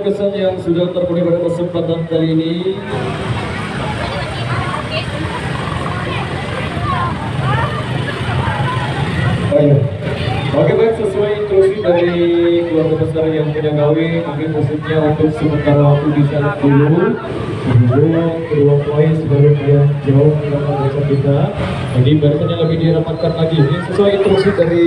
requestan yang sudah terpenuhi pada kesempatan kali ini. Ayo. Oke baik, sesuai instruksi dari keluarga besar yang punya gawe, mungkin musiknya untuk sementara waktu bisa dulu sebelum kedua poin sebelum dia jauh ke belakang kita. Jadi barisannya lebih dirapatkan lagi. Ini sesuai instruksi dari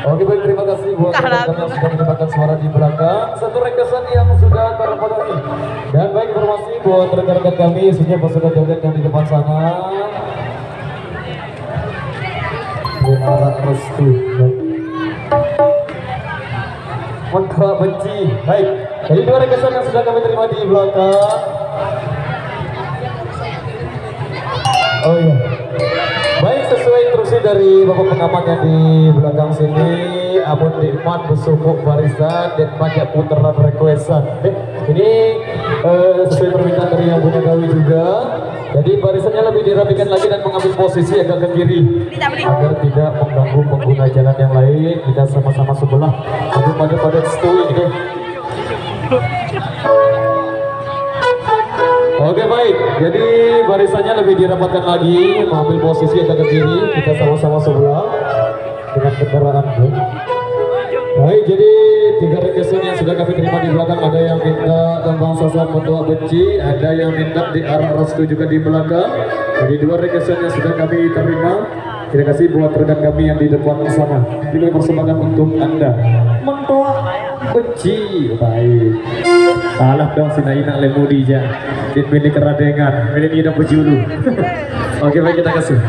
Oke baik, terima kasih buat rekan-rekan yang sudah mendengarkan suara di belakang. Satu requestan yang sudah terpenuhi. Dan baik, informasi buat rekan-rekan kami sudah pasukan joget yang di depan sana. Menara restu. Maka benci. Baik, jadi dua requestan yang sudah kami terima di belakang. Oh iya. Baik, sesuai instruksi dari Bapak Pengamat yang di belakang sini, Abun Dikmat besukuk barisan dan banyak putaran requestan. Ini sesuai permintaan dari yang punya gawe juga. Jadi barisannya lebih dirapikan lagi dan mengambil posisi agak ke kiri agar tidak mengganggu pengguna jalan yang lain. Kita sama-sama sebelah. Tapi pada stui ini. Oke baik. Jadi barisannya lebih dirapatkan lagi, mengambil posisi agak ke kiri, kita sama-sama sebelah dengan kendaraan. Baik, jadi 3 requestan yang sudah kami terima di belakang, ada yang minta tembang sasar mendoa benci, ada yang minta di arah restu juga di belakang. Jadi 2 requestan yang sudah kami terima. Terima kasih buat rekan kami yang di depan sana. Ini kami persembahkan untuk Anda. Mendoa benci, baik. Kalah dong si Naina Lemudi ja. Di pilih keradengan, ini tidak berjulu. Oke, baik, kita kasih.